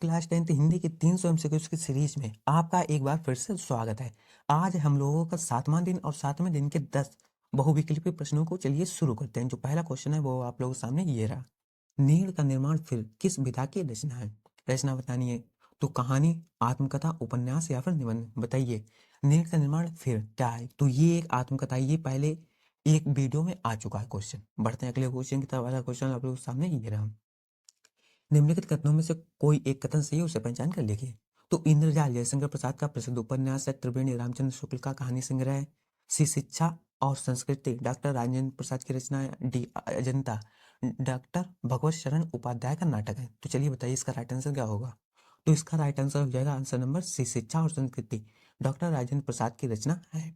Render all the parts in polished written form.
Class 10th Hindi की 300 MCQs की series में आपका एक बार फिर से स्वागत है। आज हम लोगों का 7वां दिन और 7वें दिन के 10 बहुविकल्पीय प्रश्नों को चलिए शुरू करते हैं। जो पहला क्वेश्चन है वो आप लोगों के सामने ये रहा। नीड़ का निर्माण फिर किस विधा की रचना है? रचना बतानी है। तो कहानी, आत्मकथा, उपन्यास या फिर निबंध बताइए। नीड़ का निर्माण फिर क्या है? तो ये एक आत्मकथा है। ये पहले एक वीडियो में आ चुका है क्वेश्चन। बढ़ते हैं अगले क्वेश्चन की तरफ। अगला क्वेश्चन आप लोगों के सामने ये रहा। निम्नलिखित कथनों में से कोई एक कथन सही है, उसे पहचान कर लिखिए। तो इंद्रजाल जयशंकर प्रसाद का प्रसिद्ध उपन्यास है। त्रिवेणी रामचंद्र शुक्ल का कहानी संग्रह है। सी शिक्षा और संस्कृति डॉक्टर राजेंद्र प्रसाद की रचना है। डी अजंता डॉक्टर भगवत शरण उपाध्याय का नाटक है। तो चलिए बताइए इसका राइट आंसर क्या होगा। तो इसका राइट आंसर हो जाएगा आंसर नंबर सी, शिक्षा और संस्कृति डॉक्टर राजेंद्र प्रसाद की रचना है।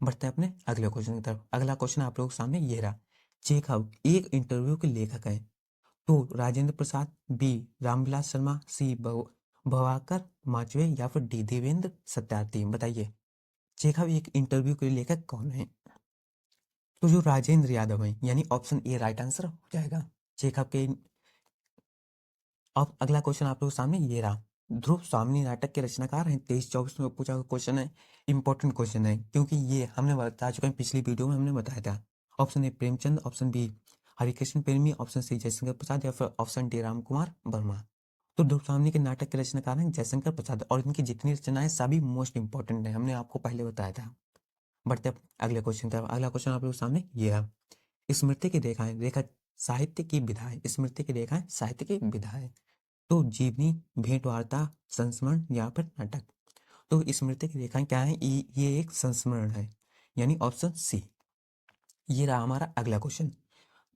बढ़ते हैं अपने अगले क्वेश्चन की तरफ। अगला क्वेश्चन आप लोगों के सामने ये रहा। चेखव एक इंटरव्यू के लेखक है। तो राजेंद्र प्रसाद, बी रामविलास शर्मा, सी भवाकर माचवे या फिर डी देवेंद्र सत्यार्थी बताइए। चेखव एक इंटरव्यू के लेखक कौन है? तो जो राजेंद्र यादव है, यानी ऑप्शन ए राइट आंसर हो जाएगा चेखव के। अब अगला क्वेश्चन आप लोगों के सामने ये रहा। ध्रुव स्वामी नाटक के रचनाकार हैं। 23-24 में पूछा हुआ क्वेश्चन है। इंपॉर्टेंट क्वेश्चन है क्योंकि ये हमने बता चुके हैं, पिछली वीडियो में हमने बताया था। Option A Premchand, option B Harikrishna Premi, option C Jaishankar Prasad या फिर ऑप्शन डी राम कुमार वर्मा। तो ध्रुव स्वामी के नाटक के रचनाकार हैं जयशंकर प्रसाद और इनकी जितनी रचनाएं सभी मोस्ट इंपॉर्टेंट है, हमने आपको पहले बताया था। बढ़ते अगले क्वेश्चन तरफ। अगला क्वेश्चन आप लोगों के सामने ये है। स्मृति की रेखाएं रेखा साहित्य की विधा है। स्मृति की रेखाएं साहित्य की विधा है। तो जीवनी, भेंट वार्ता, संस्मरण या फिर नाटक। तो स्मृति की रेखाएं क्या है? ये एक संस्मरण है, यानी ऑप्शन सी। ये रहा हमारा अगला क्वेश्चन।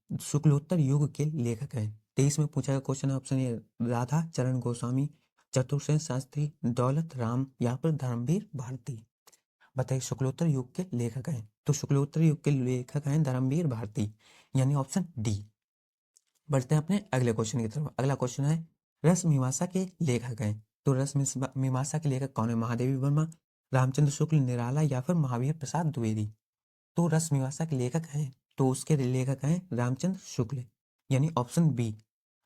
शुक्लोत्तर युग के लेखक हैं। 23 में पूछा गया क्वेश्चन है। ऑप्शन ए राधा चरण गोस्वामी, चतुर्सेन शास्त्री, दौलत राम या फिर धर्मवीर भारती। बताइए शुक्लोत्तर युग के लेखक हैं। तो शुक्लोत्तर युग के लेखक हैं धर्मवीर भारती, यानी ऑप्शन डी। बढ़ते हैं अपने अगले क्वेश्चन की तरफ। अगला क्वेश्चन है रस मीमांसा के लेखक हैं। तो रस मीमांसा के लेखक कौन है? महादेवी वर्मा, रामचंद्र शुक्ल निराला या फिर महावीर प्रसाद द्विवेदी। तो रस मीमांसा के लेखक हैं, तो उसके लेखक हैं रामचंद्र शुक्ल, यानी ऑप्शन बी।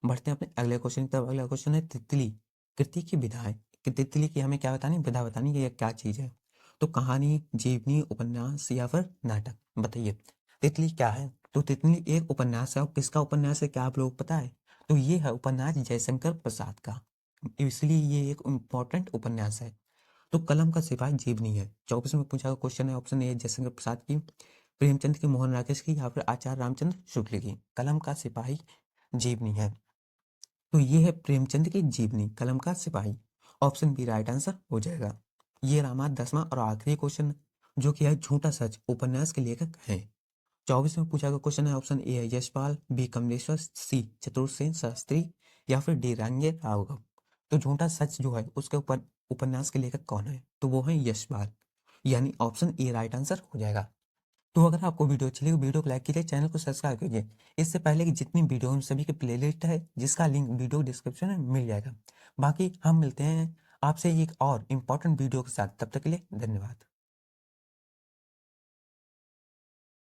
बढ़ते हैं अपने अगले क्वेश्चन की तरफ। अगला क्वेश्चन है तितली कृति की विधा है कि तितली की हमें क्या बतानी, विधा बतानी कि ये क्या चीज है। तो कहानी, जीवनी, उपन्यास या फिर नाटक बताइए। तितली क्या है? तो तितली एक उपन्यास है। और किसका उपन्यास है क्या आप लोग पता है? तो ये है उपन्यास जयशंकर प्रसाद का, इसलिए ये एक इम्पोर्टेंट उपन्यास है। तो कलम का सिपाही जीवनी है। 24 में पूछा गया क्वेश्चन है। ऑप्शन ए जयशंकर प्रसाद की, प्रेमचंद की, मोहन राकेश की या फिर आचार्य रामचंद्र शुक्ल की। कलम का सिपाही जीवनी है। तो ये है प्रेमचंद की जीवनी, कलम का सिपाही। ऑप्शन बी राइट आंसर हो जाएगा। ये रहा हमारा 10वां और आखिरी क्वेश्चन, जो कि है झूठा सच उपन्यास के लेखक हैं। 24 में पूछा गया क्वेश्चन है। ऑप्शन ए है यशपाल, बी कमलेश्वर, सी चतुर्सेन शास्त्री या फिर डी रांगे राघव। तो झूठा सच जो है उसके ऊपर उपन्यास के लेखक कौन है? तो वो है यशपाल, यानी ऑप्शन ए राइट आंसर हो जाएगा। तो अगर आपको वीडियो अच्छी लगी, वीडियो को लाइक कीजिए, चैनल को सब्सक्राइब कीजिए। इससे पहले कि जितनी वीडियो उन सभी की प्लेलिस्ट है, जिसका लिंक वीडियो डिस्क्रिप्शन में मिल जाएगा। बाकी हम मिलते हैं आपसे एक और इम्पोर्टेंट वीडियो के साथ। तब तक के लिए धन्यवाद।